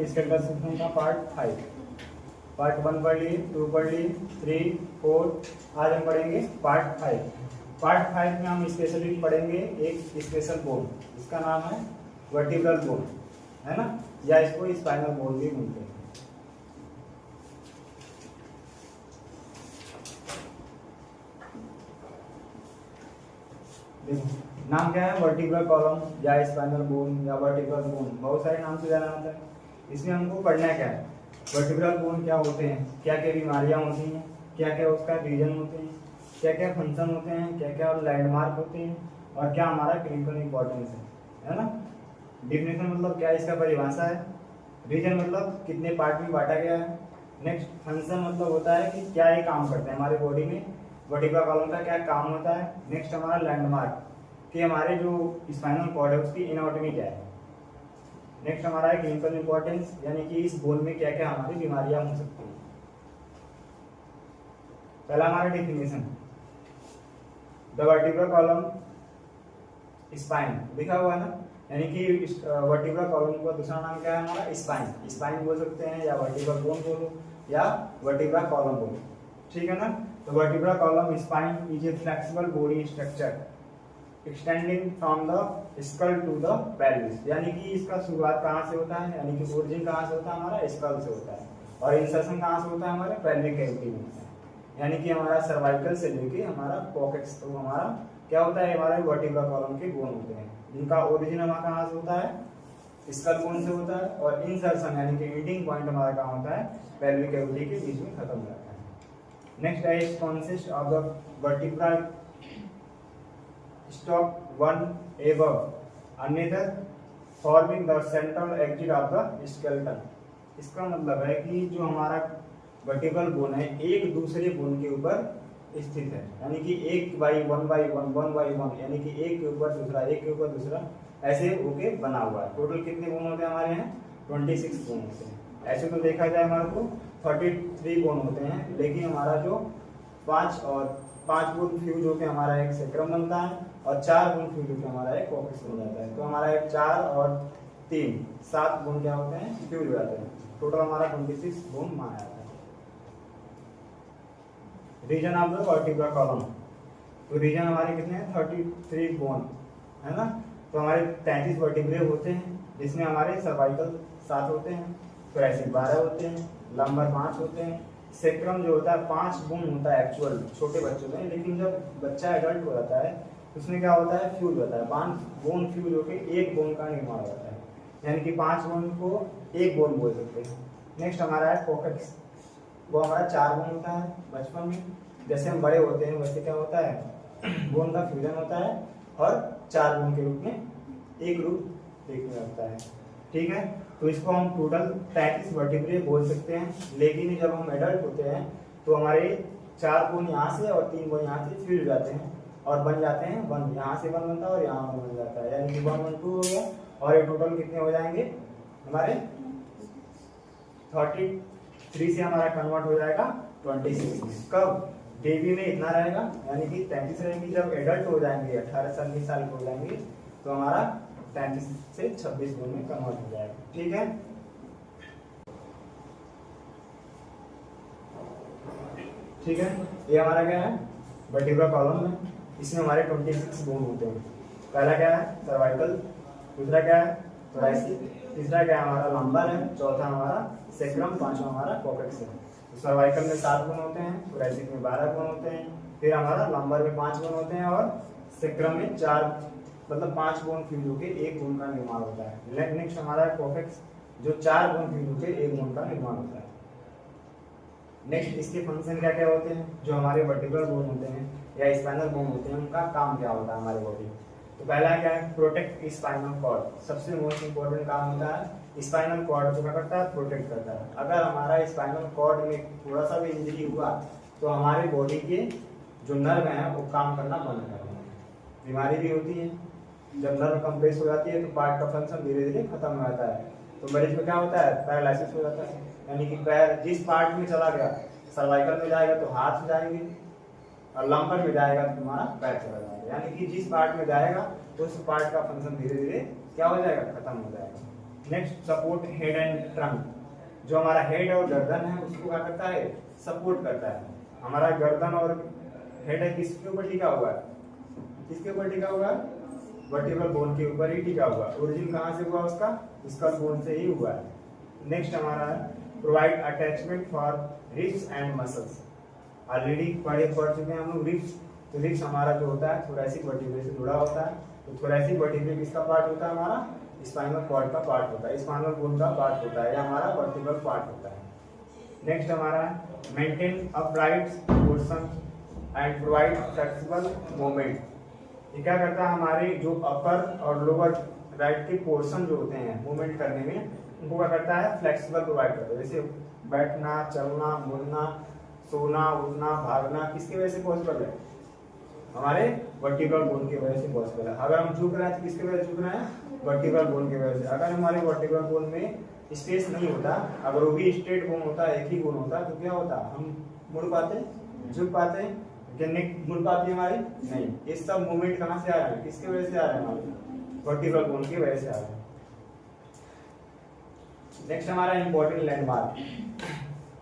Skeletal system का part 5। Part 1 पढ़ लिए, 2 पढ़ लिए, 3, 4, आज हम पढ़ेंगे पार्ट 5। पार्ट 5 में हम स्पेशली पढ़ेंगे एक स्पेशल बोन, इसका नाम है वर्टिब्रल बोन, है ना, या इसको स्पाइनल बोन भी बोलते हैं। नाम क्या है? वर्टिब्रल कॉलम या स्पाइनल बोन या वर्टिब्रल बोन, बहुत सारे नाम से जाना जाता है। इसमें हमको पढ़ना क्या है? वर्टिब्रल बोन क्या होते हैं, क्या क्या बीमारियां होती हैं, क्या क्या उसका रीजन होते हैं, क्या क्या फंक्शन होते हैं, क्या क्या लैंडमार्क होते हैं, और क्या हमारा क्लिनिकल इंपॉर्टेंस है ना। डिफिनेशन मतलब क्या, इसका परिभाषा है। रीजन मतलब कितने पार्ट में बांटा गया है। नेक्स्ट फंक्शन मतलब होता है कि क्या ये काम करता है हमारे बॉडी में, वर्टिब्रल कॉलम का क्या काम होता है। नेक्स्ट हमारा लैंडमार्क कि हमारे जो स्पाइनल कॉर्ड है उसकी एनाटॉमी क्या है। नेक्स्ट हमारा है क्लिनिकल इंपॉर्टेंस, यानी कि इस बोन में क्या क्या हमारी बीमारियां हो सकती हैं। पहला हमारा definition, the vertebral column spine लिखा हुआ है ना, यानी कि वर्टिब्रल कॉलम का दूसरा नाम क्या है हमारा? स्पाइन। स्पाइन बोल सकते हैं या वर्टिब्रल बोन बोलो या वर्टिब्रल कॉलम बोलो, ठीक है ना। तो vertebral column spine is a flexible body structure extending from the skull to the pelvis, यानी कि इसका शुरुआत कहाँ से होता है, यानी कि ओरिजिन कहाँ से होता है हमारा? स्कल से होता है, और इंसर्शन कहाँ से होता है हमारे? पेल्विक कैविटी में होता है, यानी कि हमारा सर्वाइकल से लेके हमारा पॉकेट्स तो हमारा क्या होता है, हमारे वर्टिब्रल कॉलम के बोन होते हैं, जिनका ओरिजिन हमारा कहाँ से होता है? स्कल बोन से होता है, और इंसर्शन यानी कि मीटिंग पॉइंट हमारा कहाँ होता है? पेल्विक कैविटी के बीच में खत्म हो जाता है। नेक्स्ट है consist of the vertebral stalk one above another forming the central exit of the skeleton। इसका मतलब है कि जो हमारा वर्टिब्रल बोन है एक दूसरे बोन के ऊपर स्थित है, यानी कि एक बाई वन, यानी कि एक के ऊपर दूसरा, एक के ऊपर दूसरा ऐसे होके बना हुआ है। टोटल कितने बोन होते हैं हमारे यहाँ? 26 बोन होते हैं। ऐसे तो देखा जाए हमारे को 33 बोन होते हैं, लेकिन हमारा जो 5 बोन फ्यूज होकर हमारा एक सेक्रम बनता है, और 4 बोन फ्यूज होकर हमारा एक कॉर्टेक्स बन जाता है। तो हमारा एक 4 और 3 7 बोन क्या होते हैं? फ्यूज हो जाते हैं। टोटल हमारा 26 बोन माना जाता है। Region of the vertebral column, तो रीजन हमारे कितने हैं? 33 बोन, है ना। तो हमारे 33 वर्टिब्रे होते हैं, जिसमें हमारे सर्वाइकल 7 होते हैं, थोरैसिक 12 होते हैं, लंबर 5 होते हैं, सेक्रम जो होता है 5 बोन होता है एक्चुअल छोटे बच्चों में, लेकिन जब बच्चा एडल्ट हो जाता है उसमें क्या होता है? फ्यूज होता है, 5 बोन फ्यूज होकर एक बोन का निर्माण होता है, यानी कि 5 बोन को एक बोन बोल सकते हैं। नेक्स्ट हमारा है कॉर्टेक्स, वो हमारा 4 बोन होता है बचपन में, जैसे हम बड़े होते हैं वैसे क्या होता है? बोन का फ्यूजन होता है और 4 बोन के रूप में एक रूप देखने लगता है, ठीक है। तो इसको हम टोटल 33 वर्टिब्रे बोल सकते हैं, लेकिन जब हम एडल्ट होते हैं तो हमारे 4 बोन यहाँ से और 3 बोन यहाँ से फ्यूज हो जाते हैं और बन जाते हैं 1, यहाँ से 1 बनता है और यहाँ 1 बन जाता है, यानी कि 1 1 2 हो गया, और ये टोटल कितने हो जाएंगे हमारे? 33 से हमारा कन्वर्ट हो जाएगा 26। कब? बेबी में इतना रहेगा, यानी कि 33 रहेंगे। जब एडल्ट हो जाएंगे 18 साल 20 साल के हो जाएंगे तो हमारा 33 से 26 बोन में कन्वर्ट हो जाएगा, ठीक है। ठीक है, ये हमारा क्या है? वर्टिब्रल कॉलम है, इसमें हमारे 26 बोन होते हैं। पहला क्या है? सर्वाइकल, दूसरा क्या है? थोरैसिक, तीसरा क्या है? हमारा लंबर है, चौथा हमारा सेक्रम, पांचवा हमारा कॉर्टेक्स है। तो सर्वाइकल में 7 बोन होते हैं, थोरैसिक में 12 बोन होते हैं, फिर हमारा लंबर में 5 बोन होते हैं, और सेक्रम में 4 मतलब 5 बोन फ्यूज होकर एक बोन का निर्माण होता है। नेक्स्ट हमारा कॉर्टेक्स, जो 4 बोन फ्यूज होकर एक बोन का निर्माण होता है। नेक्स्ट इसके फंक्शन क्या क्या होते हैं? जो हमारे वर्टिब्रल बोन होते हैं या स्पाइनल बोन होते हैं उनका काम क्या होता है हमारे बॉडी? तो पहला क्या है? प्रोटेक्ट स्पाइनल कॉर्ड, सबसे मोस्ट इंपॉर्टेंट काम होता है स्पाइनल कॉर्ड को क्या करता है? प्रोटेक्ट करता है। अगर हमारा स्पाइनल कॉर्ड में थोड़ा सा भी इंजरी हुआ तो हमारे बॉडी के जो नर्व हैं वो काम करना बंद कर देते हैं। बीमारी भी होती है, जब नर्व कंप्रेस हो जाती है तो पार्ट का फंक्शन धीरे धीरे खत्म हो जाता है, तो मरीज में क्या होता है? पैरालिसिस हो जाता है, यानी कि पैर जिस पार्ट में चला गया, सर्वाइकल में जाएगा तो हाथ जाएंगे, और लंबर में जाएगा तो तुम्हारा पैर चला जाएगा, यानी कि जिस पार्ट में जाएगा उस पार्ट का फंक्शन धीरे धीरे क्या हो जाएगा? खत्म हो जाएगा। Next support head and trunk, जो हमारा हेड और गर्दन है उसको क्या करता है, सपोर्ट करता है। हमारा गर्दन और हेड है किसके ऊपर टिका हुआ है, किसके ऊपर टिका हुआ है, वर्टिब्रल बोन के ऊपर ही टिका हुआ है। ओरिजिन कहाँ से हुआ उसका, स्कल बोन से ही हुआ है। नेक्स्ट हमारा है provide attachment for ribs and muscles. Already पढ़ चुके हैं हम लोग रिब्स। तो रिब्स हमारा जो होता है थोरैसिक वर्टिब्रे से जुड़ा होता है। तो थोरैसिक वर्टिब्रे किसका पार्ट होता है, हमारा स्पाइनल कॉर्ड का पार्ट होता है, स्पाइनल बोन का पार्ट होता है, या हमारा वर्टिब्रल पार्ट होता है। नेक्स्ट हमारा maintain upright portion and provide flexible movement. ये क्या करता है, हमारे जो अपर और लोअर राइट के पोर्शन जो होते हैं मूवमेंट करने में, उनको क्या करता है, फ्लेक्सिबल प्रोवाइड करता है। जैसे बैठना, चलना, मुड़ना, सोना, उठना, भागना किसकी वजह से पॉसिबल है, हमारे वर्टिब्रल बोन की वजह से पॉसिबल है। अगर हम झुक रहे हैं तो किसकी वजह से झुक रहे हैं, वर्टिब्रल बोन की वजह से। अगर हमारे वर्टिब्रल बोन में स्पेस नहीं होता, अगर वो भी स्ट्रेट बोन होता, एक ही बोन होता, तो क्या होता, हम मुड़ पाते, झुक पाते, नेक मुड़ पाती है हमारी नहीं। ये सब मूवमेंट कहाँ से आ रहा है, किसकी वजह से आ रहा है, हमारे वर्टिब्रल बोन की वजह से आ रहा है। नेक्स्ट हमारा इंपॉर्टेंट लैंडमार्क,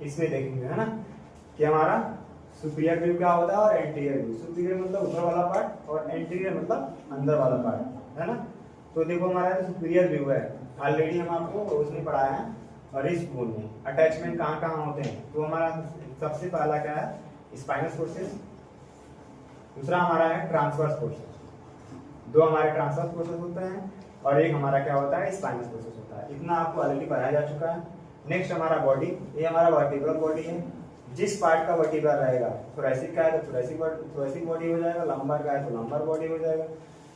इसमें देखेंगे है ना कि हमारा सुपीरियर व्यू क्या होता है और एंटीरियर व्यू। सुपीरियर मतलब ऊपर वाला पार्ट और एंटीरियर मतलब अंदर वाला पार्ट, है ना। तो देखो हमारा सुपीरियर व्यू है, ऑलरेडी हम आपको उसने पढ़ाया है। और इस बोन में अटैचमेंट कहाँ कहाँ होते हैं, तो हमारा सबसे पहला क्या है, स्पाइनस फोर्सेस। दूसरा हमारा है ट्रांसवर्स फोर्सेस। दो हमारे ट्रांसवर्स फोर्सेस होते हैं और एक हमारा क्या होता है, स्पाइनस फोर्सेस होता है। इतना आपको ऑलरेडी पढ़ाया जा चुका है। नेक्स्ट हमारा बॉडी, ये हमारा वर्टिब्रल बॉडी है। जिस पार्ट का वर्टिब्रा रहेगा, थोरैसिक का है तो थोरैसिक बॉडी हो जाएगा, लंबर का है तो लंबर बॉडी हो जाएगा,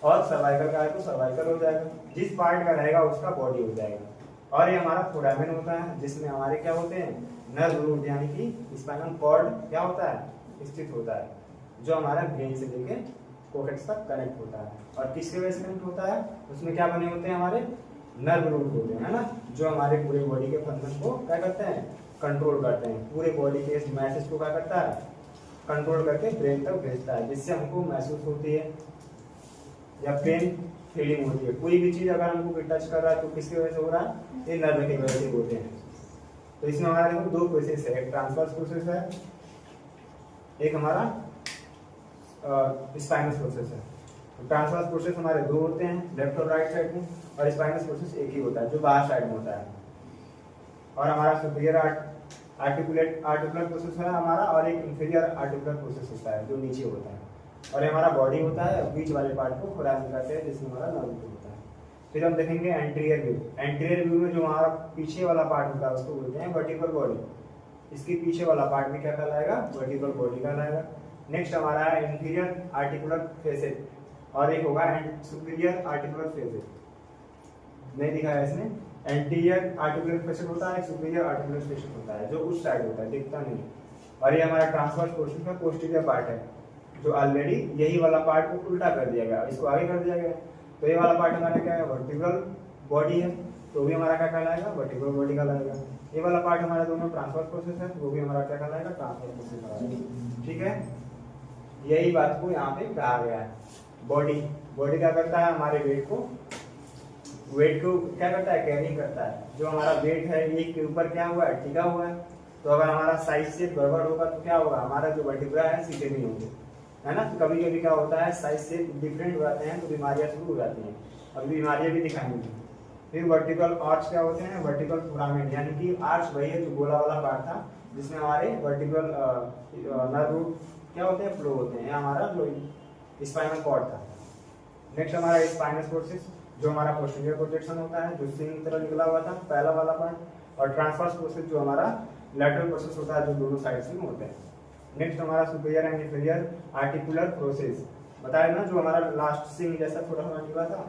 और सर्वाइकल का है तो सर्वाइकल हो जाएगा। जिस पार्ट का रहेगा उसका बॉडी हो जाएगा। और ये हमारा फोरामेन होता है, जिसमें हमारे क्या होते हैं, नर्व रूट यानी कि स्पाइनल कॉर्ड क्या होता है, स्थित होता है, जो हमारा ब्रेन से लेके कोर्टेक्स तक कनेक्ट होता है। और किसके वजह से कनेक्ट होता है, उसमें क्या बने होते हैं, हमारे नर्व रूट होते हैं, है ना, जो हमारे पूरे बॉडी के फंक्शन को क्या करते हैं, कंट्रोल करते हैं। पूरे बॉडी के इस मैसेज को क्या करता है, कंट्रोल करके ब्रेन तक भेजता है, जिससे हमको महसूस होती है या पेन फीलिंग होती है। कोई भी चीज अगर हमको टच कर रहा है तो किसकी वजह से हो रहा है, ये नर्व की वजह से होते हैं। तो इसमें हमारे देखो दो प्रोसेस है, एक ट्रांसवर्स प्रोसेस है, एक हमारा स्पाइनस प्रोसेस है। तो ट्रांसवर्स प्रोसेस हमारे दो होते हैं, लेफ्ट और राइट साइड में, और स्पाइनस प्रोसेस एक ही होता है जो बाहर साइड में होता है। और हमारा सुपीरियर आर्टिकुलर प्रोसेस है हमारा, और एक इंफीरियर आर्टिकुलर प्रोसेस होता है जो नीचे होता है। और हमारा बॉडी होता है, बीच वाले पार्ट को फोरामेन कहते हैं, जिसमें हमारा नर्व होता है। फिर हम देखेंगे एंटीरियर व्यू। एंटीरियर व्यू में जो हमारा पीछे वाला पार्ट होता है उसको बोलते हैं वर्टिब्रल बॉडी। इसके पीछे वाला पार्ट में क्या कहलाएगा, वर्टिब्रल बॉडी कहलाएगा। नेक्स्ट हमारा है इंफीरियर आर्टिकुलर फेसेट, और एक होगा सुपीरियर आर्टिकुलर फेसेट। नहीं दिखा है इसमें, एंटीरियर आर्टिकुलर फेसेट होता है, सुपीरियर आर्टिकुलर फेसेट होता है, जो उस साइड होता है, दिखता नहीं। और ये हमारा ट्रांसवर्स प्रोसेस का पोस्टीरियर पार्ट है, जो ऑलरेडी यही वाला पार्ट को उल्टा कर दिया गया, इसको आगे कर दिया गया। तो ये वाला पार्ट हमारा क्या है, वर्टिब्रल बॉडी है, तो भी हमारा क्या कहलाएगा, वर्टिब्रल बॉडी कहलाएगा। ये वाला पार्ट हमारा दोनों ट्रांसवर्स प्रोसेस है, वो भी हमारा क्या कहलाएगा, ट्रांसवर्स प्रोसेस कहलाएगा। ठीक है, यही बात को यहाँ पे कहा गया है। बॉडी क्या करता है, हमारे वेट को क्या करता है, कैरी करता है। जो हमारा वेट है एक के ऊपर क्या हुआ है, टिका हुआ है। तो अगर हमारा साइज से गड़बड़ होगा तो क्या होगा, हमारा जो वर्टिब्रा है सीधे नहीं होंगे, है ना। तो कभी कभी क्या होता है, साइज से डिफरेंट हो जाते हैं तो बीमारियां शुरू हो जाती हैं। अभी बीमारियां भी दिखाएंगे। फिर वर्टिकल आर्च क्या होते हैं, वर्टिकल फोरामेन, यानी कि आर्च वही है जो गोला वाला पार्ट था, जिसमें हमारे वर्टिकल नर्व रूट क्या होते हैं, फ्लो होते हैं, हमारा जो स्पाइनल कॉर्ड था। नेक्स्ट हमारा स्पाइनस प्रोसेस, जो हमारा पोस्टीरियर प्रोजेक्शन होता है, जो सिंग की तरह निकला हुआ था, पहला वाला पार्ट। और ट्रांसवर्स प्रोसेस जो हमारा लैटरल प्रोसेस होता है, जो दोनों साइड से होते हैं। नेक्स्ट हमारा superior and inferior articular process बताया ना, जो हमारा लास्ट सिंग जैसा थोड़ा सा निकला था।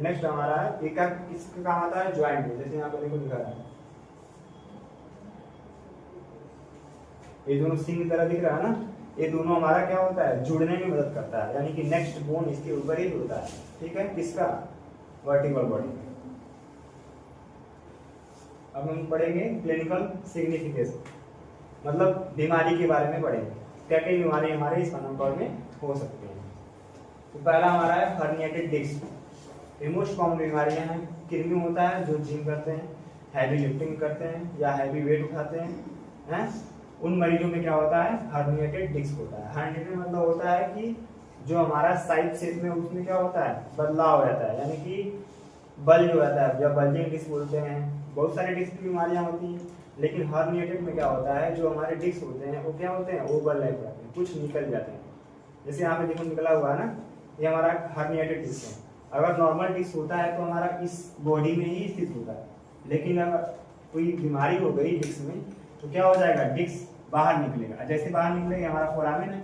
नेक्स्ट हमारा एक किसका काम आता है, ज्वाइंट में, जैसे यहाँ पर देखो लिखा है, ये दोनों सिंग की तरह दिख रहा है ना, ये दोनों हमारा क्या होता है, जुड़ने में मदद करता है, यानी कि नेक्स्ट बोन इसके ऊपर ही होता है। ठीक है, किसका, वर्टिब्रल बॉडी। अब हम पढ़ेंगे क्लिनिकल सिग्निफिकेंस, मतलब बीमारी के बारे में पढ़ेंगे, क्या क्या बीमारी हमारे स्पाइनल कॉर्ड में हो सकती है। तो पहला हमारा है हर्निएटेड डिस्क। मोस्ट कॉमन बीमारियां हैं कृमि होता है जो जिम करते हैं, हैवी लिफ्टिंग करते हैं या हैवी वेट उठाते हैं, उन मरीजों में क्या होता है, हर्निएटेड डिस्क होता है। हर्निएटेड मतलब होता है कि जो हमारा साइड शेप में उसमें क्या होता है, बदलाव हो जाता है, यानी कि बल्ज हो जाता है, या बल्जिंग डिस्क बोलते हैं। बहुत सारे डिस्क की बीमारियां होती हैं, लेकिन हर्निएटेड में क्या होता है, जो हमारे डिस्क होते हैं वो क्या होते हैं, ओवरलैप हो जाते हैं, कुछ निकल जाते हैं। जैसे यहाँ पे देखो निकला हुआ है ना, ये हमारा हर्निएटेड डिस्क है। अगर नॉर्मल डिस्क होता है तो हमारा इस बॉडी में ही स्थित होता है, लेकिन अगर कोई बीमारी हो गई डिस्क में तो क्या हो जाएगा, डिस्क बाहर निकलेगा। जैसे बाहर निकलेगा हमारा फोरामेन है,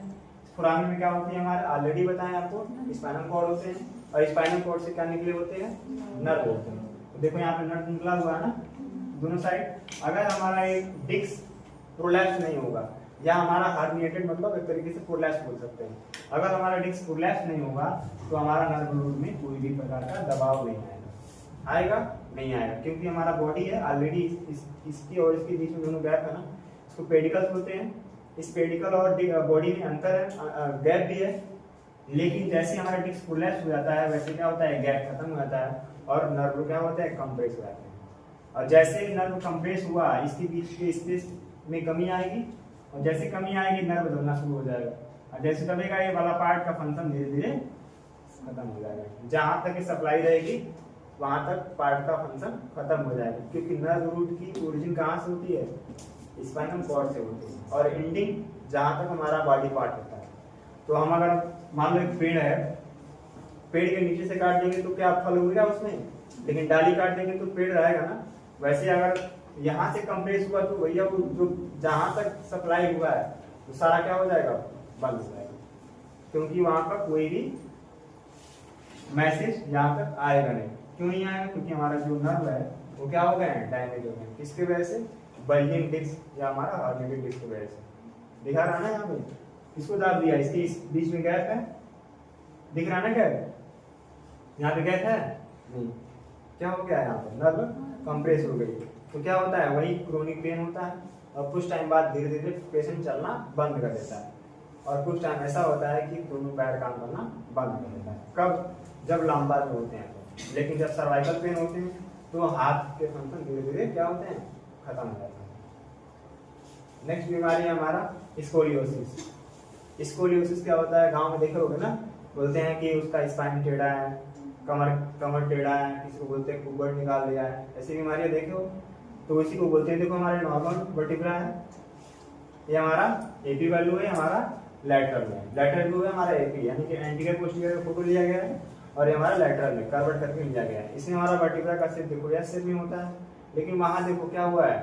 फोरामेन में क्या होती है, हमारे ऑलरेडी बताएं आपको, स्पाइनल कॉर्ड होते हैं, और स्पाइनल कॉर्ड से क्या निकले होते हैं, नर्व होते हैं। तो देखो यहाँ पे नर्व निकला हुआ है ना दोनों साइड। अगर हमारा एक डिस्क प्रोलैप्स नहीं होगा, या हमारा हर्निएटेड मतलब एक तरीके से प्रोलैप्स बोल सकते हैं, अगर हमारा डिस्क प्रोलैप्स नहीं होगा तो हमारा नर्व रूट में कोई भी प्रकार का दबाव नहीं आएगा। आएगा नहीं आएगा, क्योंकि हमारा बॉडी है ऑलरेडी इसकी और इसके बीच में दोनों गैप है ना, इसको पेडिकल्स बोलते हैं। इस पेडिकल और बॉडी में अंतर है, गैप भी है, लेकिन जैसे हमारा डिस्क प्रोलैप्स हो जाता है वैसे क्या होता है, गैप खत्म हो जाता है और नर्व क्या होता है, कंप्रेस हो जाते हैं। और जैसे नर्व कंप्रेस हुआ, इसके बीच के स्पेस में कमी आएगी, और जैसे कमी आएगी नर्व दबना शुरू हो जाएगा, और जैसे दबेगा ये वाला पार्ट का फंक्शन धीरे धीरे खत्म हो जाएगा। जहां तक सप्लाई रहेगी वहां तक पार्ट का फंक्शन खत्म हो जाएगा, क्योंकि नर्व रूट की ओरिजिन कहाँ से होती है, स्पाइनल कॉर्ड से होती है, और एंडिंग जहां तक हमारा बॉडी पार्ट होता है। तो हम अगर मान लो एक पेड़ है, पेड़ के नीचे से काट देंगे तो क्या फल होगा उसमें, लेकिन डाली काट देंगे तो पेड़ रहेगा ना। वैसे अगर यहाँ से कंप्रेस हुआ तो भैया वो जो जहां तक सप्लाई हुआ है वो सारा क्या हो जाएगा, बंद हो जाएगा, क्योंकि वहां पर कोई भी मैसेज यहाँ तक आएगा नहीं। क्यों नहीं आएगा, क्योंकि हमारा जो नर्व है वो क्या हो गए हैं, डैमेज हो गए। किसके वजह से, बल्जिंग डिस्क या हमारा हर्निएटेड डिस्क की वजह से। दिखा रहा ना यहाँ पे, इसको दाब दिया, इसके इस बीच में गैप है, दिख रहा ना गैप, यहाँ पे गैप है नहीं, क्या हो गया यहाँ पे, नर्व कंप्रेस हो गई। तो क्या होता है, वही क्रोनिक पेन होता है, और कुछ टाइम बाद धीरे धीरे पेशेंट चलना बंद कर देता है, और कुछ टाइम ऐसा होता है कि दोनों पैर काम करना बंद कर देता है। कब, जब लंबा में होते हैं तो। लेकिन जब सर्वाइकल पेन होते हैं तो हाथ के फंक्शन धीरे धीरे क्या होते हैं, खत्म हो जाते हैं। नेक्स्ट बीमारी है हमारा स्कोलियोसिस। स्कोलियोसिस क्या होता है, गांव में देखे होगे ना, बोलते हैं कि उसका स्पाइन टेढ़ा है, कमर टेढ़ा है, किसी को बोलते हैं कुबड़ निकाल दिया है, ऐसी बीमारियां देखे हो तो इसी को बोलते हैं। देखो हमारे नॉर्मल वर्टिब्रा है, ये हमारा एपी वैल्यू है, हमारा लैटरल है, लैटरल व्यू है हमारा एपी, यानी कि एंटीरियर पोस्टीरियर फोटो लिया गया है, और ये हमारा लैटरल में कर्व करके लिया गया है। इसमें हमारा वर्टिब्रा का शेप देखो एस शेप में होता है, लेकिन वहां देखो क्या हुआ है,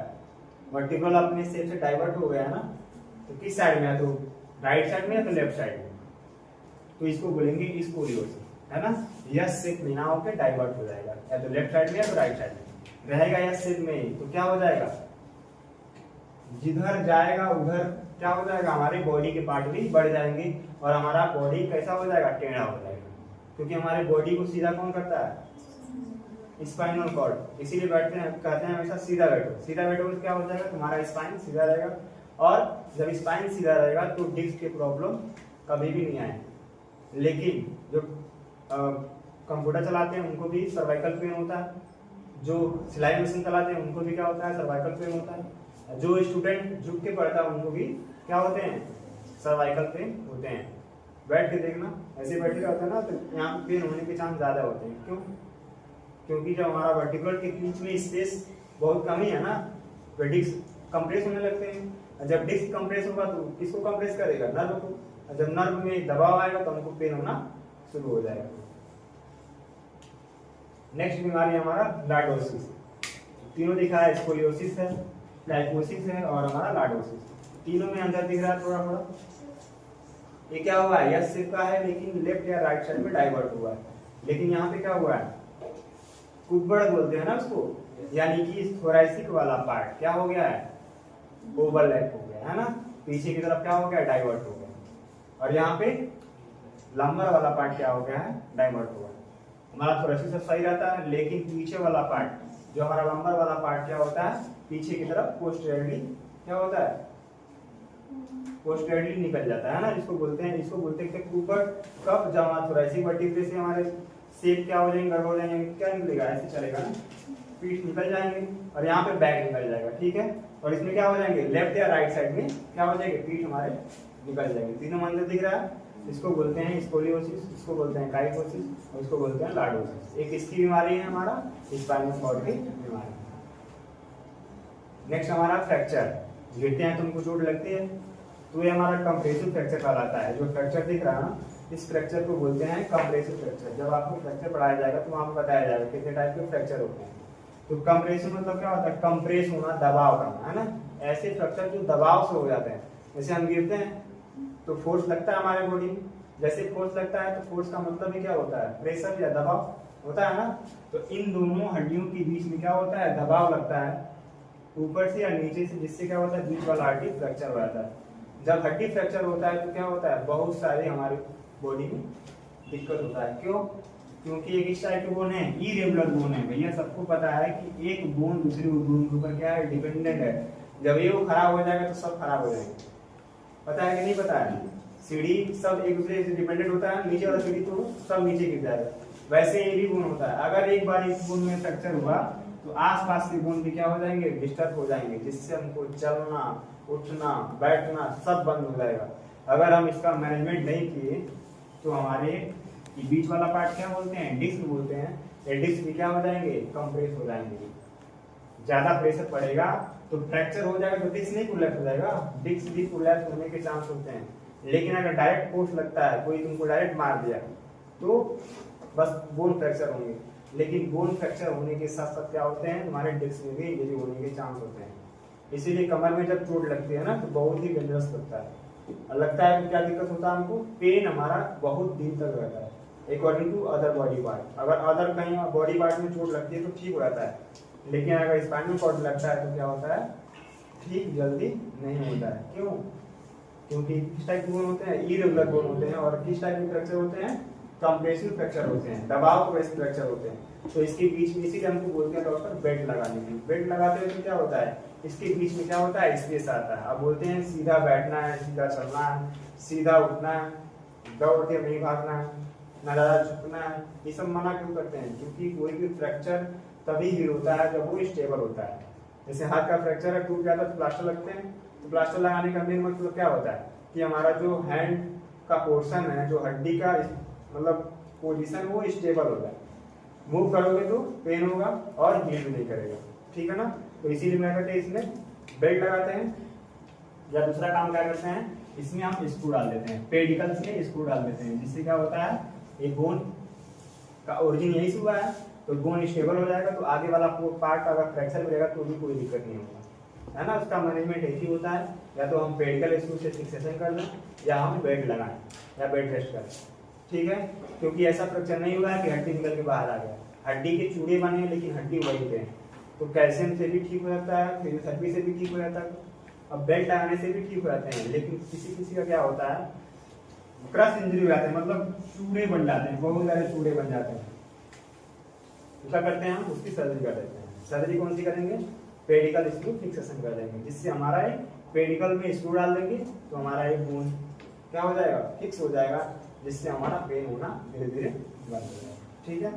वर्टिब्रल अपने शेप से डाइवर्ट हो गया है ना। तो किस साइड में है, तो राइट साइड में या तो लेफ्ट साइड में, तो इसको बोलेंगे स्कोलियोसिस, है ना। यस शेप में ना होकर डाइवर्ट हो जाएगा, या तो लेफ्ट साइड में या तो राइट साइड में रहेगा यस शेप में, तो क्या हो जाएगा, जिधर जाएगा उधर क्या हो जाएगा, हमारे बॉडी के पार्ट भी बढ़ जाएंगे, और हमारा बॉडी कैसा हो जाएगा, टेढ़ा हो जाएगा, क्योंकि हमारे बॉडी को सीधा कौन करता है, स्पाइनल कॉर्ड। इसीलिए बैठते हैं, कहते हैं हमेशा सीधा बैठो, सीधा बैठो तो क्या हो जाएगा, तुम्हारा स्पाइन सीधा रहेगा, और जब स्पाइन सीधा रहेगा तो डिस्क की प्रॉब्लम कभी भी नहीं आएगी। लेकिन जो कंप्यूटर चलाते हैं उनको भी सर्वाइकल पेन होता है, जो सिलाई मशीन चलाते हैं उनको भी क्या होता है, सर्वाइकल पेन होता है, जो स्टूडेंट झुक के पढ़ता है उनको भी क्या होते हैं, सर्वाइकल पेन होते हैं। बैठ के देखना, ऐसे बैठे होता है ना, तो यहाँ पेन होने के चांस ज्यादा होते हैं। क्यों, क्योंकि जब हमारा वर्टिब्रल के बीच में स्पेस बहुत कमी है ना, तो डिस्क कंप्रेस होने लगते हैं। जब डिस्क कंप्रेस होगा तो किसको कंप्रेस करेगा, नर्व को। जब नर्व में दबाव आएगा तो हमको पेन होना शुरू हो जाएगा। नेक्स्ट बीमारी हमारा लॉर्डोसिस। तीनों दिखा है, स्कोलियोसिस है, लाइकोसिस है और हमारा लॉर्डोसिस। तीनों में अंदर दिख रहा है थोड़ा थोड़ा। ये क्या हुआ है, यस शेप का है, लेकिन लेफ्ट या राइट साइड में डाइवर्ट हुआ है। लेकिन यहाँ पे क्या हुआ है, कुब्बड़ बोलते हैं ना उसको, यानी कि थोरैसिक वाला पार्ट क्या हो गया है, ओवरलैप हो गया है ना, पीछे की तरफ क्या हो गया, डाइवर्ट हो गया। और यहाँ पे लंबर वाला पार्ट क्या हो गया है, डाइवर्ट हो गया। हमारा थोरैसिक सब सही रहता है, लेकिन पीछे वाला पार्ट, जो हमारा लंबर वाला पार्ट क्या होता है, पीछे की तरफ पोस्टीरियरली क्या होता है, पोस्टीरियरली निकल जाता है ना, जिसको बोलते हैं, इसको बोलते हैं कुब्बड़। कब, जब हमारा थोरैसिक वर्टिब्रे से हमारे शेप क्या हो जाएंगे, गड़बड़ हो जाएंगे, क्या निकलेगा, ऐसे चलेगा ना, पीठ निकल जाएंगे और यहाँ पे बैक निकल जाएगा, ठीक है। और इसमें क्या हो जाएंगे, लेफ्ट या राइट साइड में क्या हो जाएंगे, पीठ हमारे निकल जाएंगे। तीनों मंदिर दिख रहा है, इसको बोलते हैं स्कोलियोसिस, इसको बोलते हैं काइफोसिस और इसको बोलते हैं लॉर्डोसिस। एक इसकी बीमारी है हमारा स्पाइनल कॉर्ड की बीमारी। नेक्स्ट हमारा फ्रैक्चर, गिरते हैं तुमको चोट लगती है तो ये हमारा कंप्रेसिव फ्रैक्चर कहलाता है। जो फ्रैक्चर दिख रहा है ना, इस फ्रैक्चर को बोलते हैं कंप्रेसिव फ्रैक्चर। जब आपको फ्रैक्चर पढ़ाया जाएगा तो वहाँ पर बताया जाएगा कितने टाइप के फ्रैक्चर होते हैं। तो कंप्रेसिव मतलब क्या होता है, कंप्रेस होना, दबाव करना, है ना। ऐसे फ्रैक्चर जो दबाव से हो जाते हैं, जैसे हम गिरते हैं तो फोर्स लगता है हमारे बॉडी में, जैसे फोर्स लगता है तो फोर्स का मतलब ही क्या होता है, प्रेशर या दबाव होता है ना। तो इन दोनों हड्डियों के बीच में क्या होता है, दबाव लगता है ऊपर से या नीचे से, जिससे क्या होता है, बीच वाला हड्डी फ्रैक्चर हो जाता है। जब हड्डी फ्रैक्चर होता है तो क्या होता है, बहुत सारे हमारे बॉडी में दिक्कत होता है। क्यों? क्योंकि एक इस टाइप के बोन है, इरेगुलर बोन है। भैया सबको पता है कि एक बोन दूसरे बोन के ऊपर क्या है, डिपेंडेंट है। जब ये वो खराब हो जाएगा तो सब खराब हो जाएंगे। पता है कि नहीं पता है? सीढ़ी सब एक दूसरे से डिपेंडेंट होता है, नीचे वाला सीढ़ी तो सब नीचे गिर जाएगा। वैसे ये भी बोन होता है, अगर एक बार इस बोन में फ्रैक्चर हुआ तो आसपास के बोन भी क्या हो जाएंगे, डिस्टर्ब हो जाएंगे, जिससे हमको चलना, उठना, बैठना सब बंद हो जाएगा। अगर हम इसका मैनेजमेंट नहीं किए तो हमारे ये बीच वाला पार्ट क्या बोलते हैं, डिस्क बोलते हैं, ये डिस्क भी क्या हो जाएंगे, कंप्रेस हो जाएंगे। ज्यादा प्रेशर पड़ेगा तो फ्रैक्चर हो जाएगा, तो डिस्क नहीं कोलैप्स हो जाएगा, डिस्क भी कोलैप्स होने के चांस होते हैं। लेकिन अगर डायरेक्ट फोर्स लगता है, कोई तुमको डायरेक्ट मार दिया तो बस बोन फ्रैक्चर होंगे। लेकिन बोन फ्रैक्चर होने के साथ साथ क्या होते हैं, तुम्हारे डिस्क में भी इंजरी होने के चांस होते हैं। इसीलिए कमर में जब चोट लगती है ना तो बहुत ही डेंजरस लगता है। और लगता है तो क्या दिक्कत होता है हमको, पेन हमारा बहुत दिन तक रहता है according to other body part. अगर अदर कहीं बॉडी पार्ट में चोट लगती है तो ठीक हो जाता है, लेकिन अगर स्पाइनल कॉर्ड लगता है तो क्या होता है, ठीक जल्दी नहीं होता है। क्यों? क्योंकि किस टाइप के बोन होते हैं, इरेगुलर बोन होते हैं। और किस टाइप के फ्रैक्चर होते हैं, कंप्रेसिव फ्रैक्चर होते हैं, दबाव प्रेस फ्रैक्चर होते हैं। तो इसके बीच में इसीलिए हमको बोलते हैं डॉक्टर बेल्ट लगाने में। बेल्ट लगाते हैं तो क्या होता है, इसके बीच में क्या होता है, स्पेस आता है। अब बोलते हैं सीधा बैठना है, सीधा चलना है, सीधा उठना है, दौड़ के नहीं भागना है, ना ज्यादा झुकना है, ये सब मना क्यों करते हैं? क्योंकि कोई भी फ्रैक्चर तभी हील होता है जब वो स्टेबल होता है। जैसे हाथ का फ्रैक्चर है, टूट जाता है तो प्लास्टर लगते हैं। तो प्लास्टर लगाने का मेन मतलब क्या होता है कि हमारा जो हैंड का पोर्शन है, जो हड्डी का मतलब पोजीशन, वो स्टेबल हो जाए। मूव करोगे तो पेन होगा और हील नहीं करेगा, ठीक है ना। तो इसीलिए क्या करते हैं, इसमें बेल्ट लगाते हैं। या दूसरा काम क्या करते हैं, इसमें हम स्क्रू डाल देते हैं, पेडिकल्स में स्क्रू डाल देते हैं, जिससे क्या होता है, एक बोन का ओरिजिन यही से हुआ है तो बोन स्टेबल हो जाएगा। तो आगे वाला पार्ट अगर फ्रैक्चर मिलेगा तो भी कोई दिक्कत नहीं होगा, है ना। उसका मैनेजमेंट एक ही होता है, या तो हम पेडिकल स्क्रू से फिक्सेशन कर लें या हम बेल्ट लगाएं या बेड रेस्ट करें, ठीक है। क्योंकि ऐसा फ्रैक्चर नहीं हुआ है कि हड्डी निकल के बाहर आ गया। हड्डी के चूड़े बने लेकिन हड्डी वही पे है। तो कैल्शियम से भी ठीक हो जाता है, फिजियोथेरेपी से भी ठीक हो जाता है, अब बेल्ट लगाने से भी ठीक हो जाते हैं। लेकिन किसी किसी का क्या होता है, क्रश इंजरी हो जाते हैं, मतलब चूड़े बन जाते हैं, बहुत सारे चूड़े बन जाते हैं। क्या करते हैं हम, उसकी सर्जरी कर देते हैं। सर्जरी कौन सी करेंगे, पेडिकल स्क्रू फिक्सेशन कर देंगे, जिससे हमारा एक पेडिकल में स्क्रू डाल देंगे तो हमारा एक बोन क्या हो जाएगा, फिक्स हो जाएगा, जिससे हमारा पेन होना धीरे धीरे बंद हो जाएगा, ठीक है।